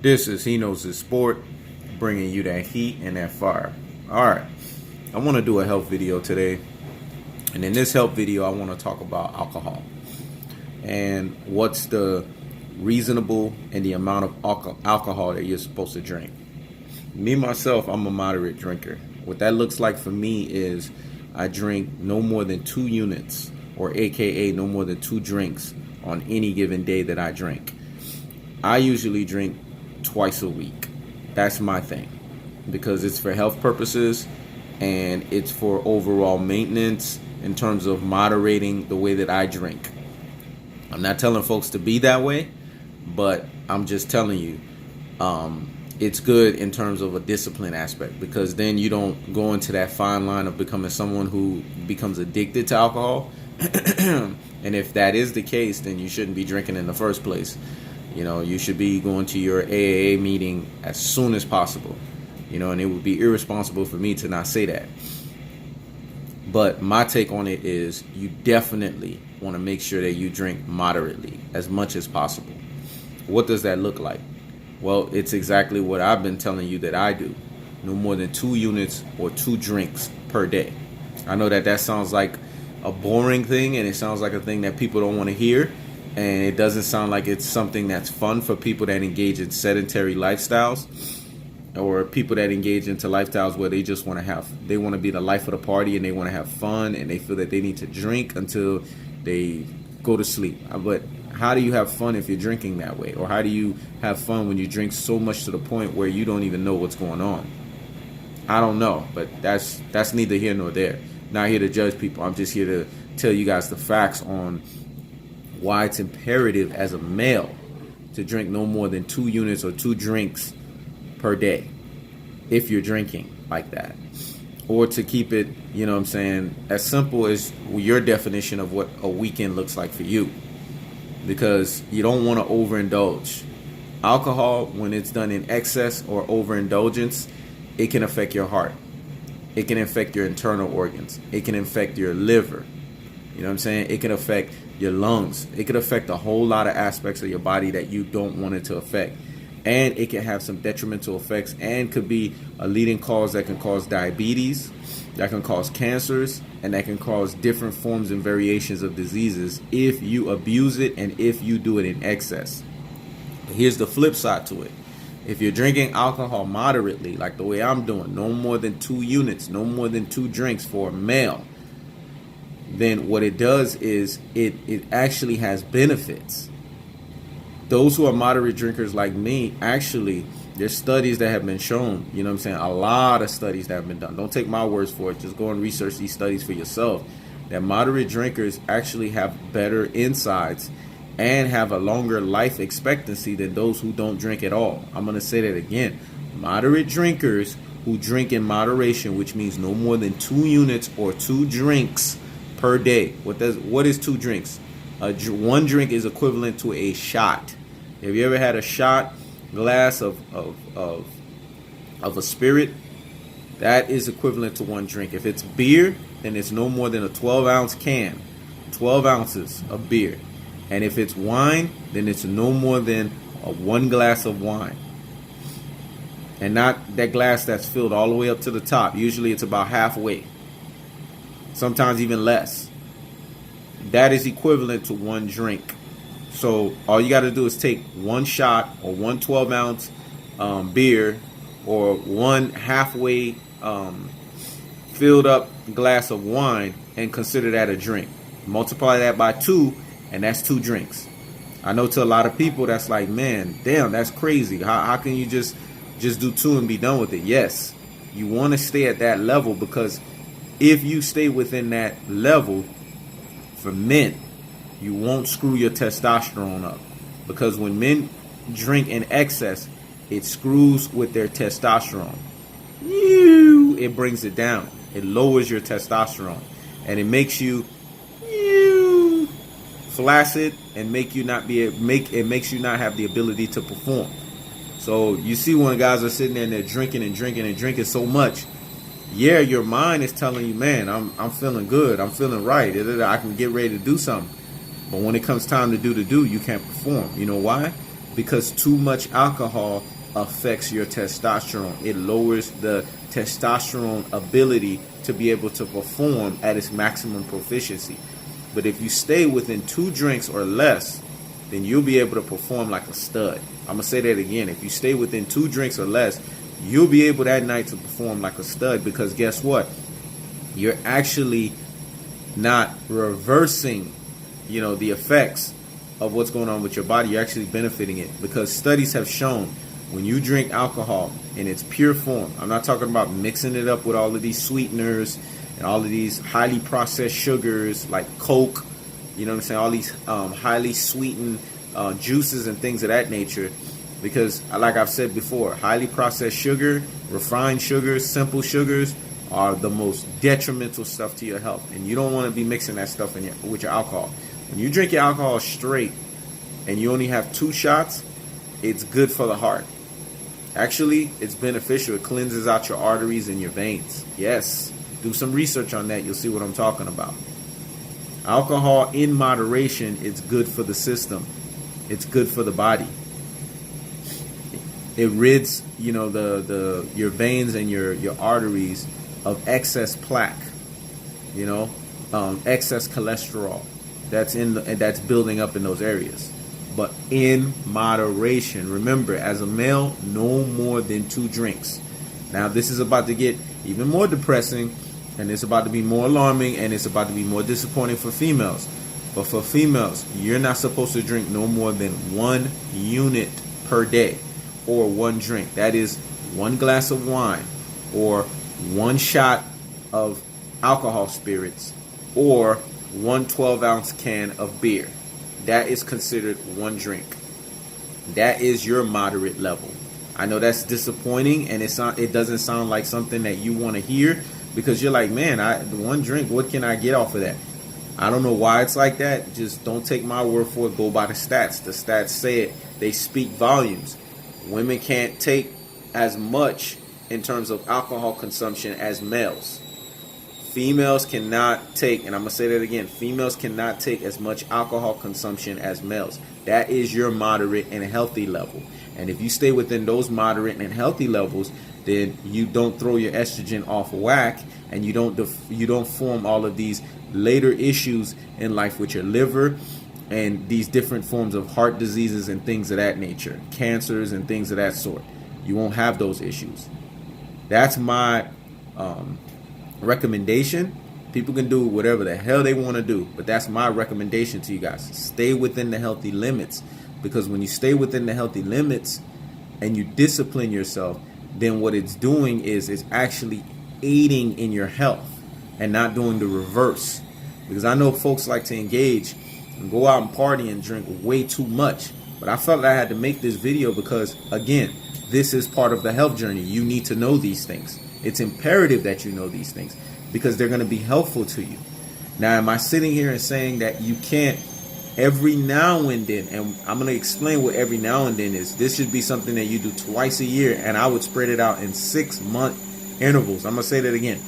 This is He Knows His Sport, bringing you that heat and that fire. Alright, I want to do a health video today. And in this health video, I want to talk about alcohol. And what's the reasonable and the amount of alcohol that you're supposed to drink. Me, myself, I'm a moderate drinker. What that looks like for me is I drink no more than 2 units, or AKA no more than 2 drinks on any given day that I drink. I usually drink twice a week. That's my thing, because it's for health purposes and it's for overall maintenance in terms of moderating the way that I drink. I'm not telling folks to be that way, but I'm just telling you it's good in terms of a discipline aspect, because then you don't go into that fine line of becoming someone who becomes addicted to alcohol. And if that is the case, then you shouldn't be drinking in the first place. You know, you should be going to your AAA meeting as soon as possible. You know, and it would be irresponsible for me to not say that. But my take on it is you definitely want to make sure that you drink moderately as much as possible. What does that look like? Well, it's exactly what I've been telling you that I do. No more than 2 units or 2 drinks per day. I know that that sounds like a boring thing, and it sounds like a thing that people don't want to hear. And it doesn't sound like it's something that's fun for people that engage in sedentary lifestyles, or people that engage into lifestyles where they just want to they want to be the life of the party and they want to have fun and they feel that they need to drink until they go to sleep. But how do you have fun if you're drinking that way? Or how do you have fun when you drink so much to the point where you don't even know what's going on? I don't know, but that's neither here nor there. Not here to judge people. I'm just here to tell you guys the facts on why it's imperative as a male to drink no more than 2 units or 2 drinks per day if you're drinking like that. Or to keep it, you know what I'm saying, as simple as your definition of what a weekend looks like for you. Because you don't want to overindulge. Alcohol, when it's done in excess or overindulgence, it can affect your heart. It can affect your internal organs. It can affect your liver. You know what I'm saying? It can affect your lungs. It could affect a whole lot of aspects of your body that you don't want it to affect. And it can have some detrimental effects and could be a leading cause that can cause diabetes, that can cause cancers, and that can cause different forms and variations of diseases if you abuse it and if you do it in excess. But here's the flip side to it. If you're drinking alcohol moderately, like the way I'm doing, no more than 2 units, no more than 2 drinks for a male, then what it does is it actually has benefits. Those who are moderate drinkers like me, actually, there's studies that have been shown, you know what I'm saying, a lot of studies that have been done. Don't take my words for it. Just go and research these studies for yourself. That moderate drinkers actually have better insides and have a longer life expectancy than those who don't drink at all. I'm going to say that again. Moderate drinkers who drink in moderation, which means no more than 2 units or 2 drinks per day. What is 2 drinks? 1 drink is equivalent to a shot. Have you ever had a shot glass of a spirit? That is equivalent to 1 drink. If it's beer, then it's no more than a 12-ounce can, 12 ounces of beer. And if it's wine, then it's no more than 1 glass of wine. And not that glass that's filled all the way up to the top. Usually it's about halfway. Sometimes even less. That is equivalent to 1 drink. So all you got to do is take 1 shot or 1 12-ounce beer or 1 halfway filled up glass of wine and consider that a drink. Multiply that by 2 and that's 2 drinks. I know to a lot of people that's like, man, damn, that's crazy. How can you just do 2 and be done with it? Yes, you want to stay at that level, because if you stay within that level, for men, you won't screw your testosterone up. Because when men drink in excess, it screws with their testosterone. It brings it down. It lowers your testosterone. And it makes you flaccid and makes you not have the ability to perform. So you see when guys are sitting there and they're drinking and drinking and drinking so much, yeah, your mind is telling you, man, I'm feeling good, I'm feeling right, I can get ready to do something. But when it comes time to do, you can't perform. You know why? because too much alcohol affects your testosterone. It lowers the testosterone ability to be able to perform at its maximum proficiency. But if you stay within 2 drinks or less, then you'll be able to perform like a stud. I'm going to say that again. If you stay within 2 drinks or less, you'll be able that night to perform like a stud, because guess what? You're actually not reversing, the effects of what's going on with your body. You're actually benefiting it, because studies have shown when you drink alcohol in its pure form, I'm not talking about mixing it up with all of these sweeteners and all of these highly processed sugars like Coke, all these highly sweetened juices and things of that nature. Because like I've said before, highly processed sugar, refined sugars, simple sugars are the most detrimental stuff to your health. And you don't want to be mixing that stuff with your alcohol. When you drink your alcohol straight and you only have 2 shots, it's good for the heart. Actually, it's beneficial. It cleanses out your arteries and your veins. Yes, do some research on that. You'll see what I'm talking about. Alcohol in moderation is good for the system. It's good for the body. It rids, your veins and your arteries of excess plaque, excess cholesterol that's building up in those areas. But in moderation. Remember, as a male, no more than 2 drinks. Now, this is about to get even more depressing, and it's about to be more alarming, and it's about to be more disappointing for females. But for females, you're not supposed to drink no more than 1 unit per day, or 1 drink. That is 1 glass of wine, or 1 shot of alcohol spirits, or 1 12-ounce can of beer. That is considered 1 drink. That is your moderate level. I know that's disappointing, and it doesn't sound like something that you want to hear, because you're like, man, 1 drink, what can I get off of that? I don't know why it's like that. Just don't take my word for it. Go by the stats. The stats say it. They speak volumes. Women can't take as much in terms of alcohol consumption as males. Females cannot take, and I'm going to say that again, females cannot take as much alcohol consumption as males. That is your moderate and healthy level. And if you stay within those moderate and healthy levels, then you don't throw your estrogen off whack, and you don't form all of these later issues in life with your liver and these different forms of heart diseases and things of that nature, cancers and things of that sort. You won't have those issues. That's my recommendation. People can do whatever the hell they want to do, but that's my recommendation to you guys. Stay within the healthy limits, because when you stay within the healthy limits and you discipline yourself, then what it's doing is it's actually aiding in your health and not doing the reverse. Because I know folks like to engage and go out and party and drink way too much, but I felt I had to make this video because, again, this is part of the health journey. You need to know these things. It's imperative that you know these things, because they're going to be helpful to you. Now, am I sitting here and saying that you can't every now and then? And I'm going to explain what every now and then is. This should be something that you do twice a year, and I would spread it out in 6-month intervals. I'm going to say that again.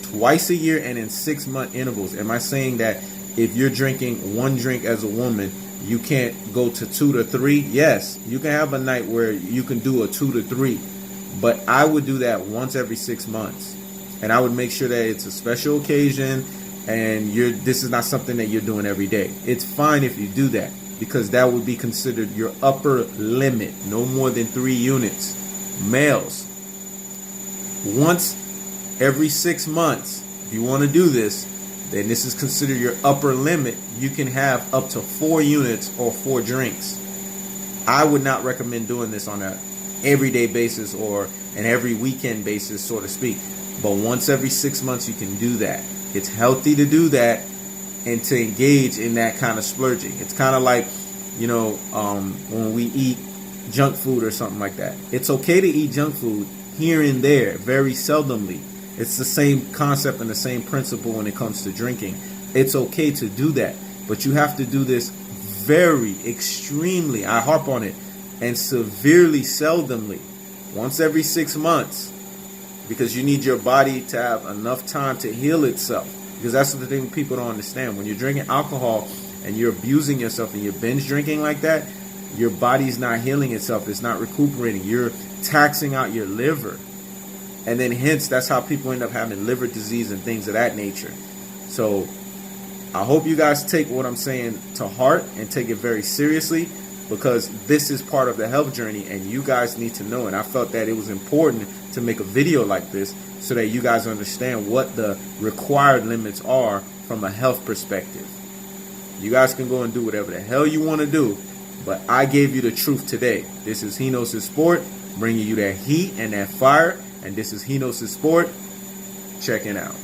Twice a year and in 6-month intervals. Am I saying that if you're drinking 1 drink as a woman, you can't go to 2 to 3? Yes, you can have a night where you can do a 2 to 3. But I would do that once every 6 months. And I would make sure that it's a special occasion, and this is not something that you're doing every day. It's fine if you do that, because that would be considered your upper limit. No more than 3 units. Males, once every 6 months, if you want to do this, then this is considered your upper limit. You can have up to 4 units or 4 drinks. I would not recommend doing this on a everyday basis or an every weekend basis, so to speak. But once every 6 months, you can do that. It's healthy to do that and to engage in that kind of splurging. It's kind of like, when we eat junk food or something like that. It's okay to eat junk food here and there, very seldomly. It's the same concept and the same principle when it comes to drinking. It's okay to do that, but you have to do this very extremely, I harp on it, and severely seldomly, once every 6 months, because you need your body to have enough time to heal itself. Because that's the thing people don't understand. When you're drinking alcohol and you're abusing yourself and you're binge drinking like that, Your body's not healing itself. It's not recuperating. You're taxing out your liver. And then hence, that's how people end up having liver disease and things of that nature. So I hope you guys take what I'm saying to heart and take it very seriously, because this is part of the health journey and you guys need to know. And I felt that it was important to make a video like this so that you guys understand what the required limits are from a health perspective. You guys can go and do whatever the hell you want to do, but I gave you the truth today. This is Henosis Sport, bringing you that heat and that fire. And this is Henosis Sport, checking out.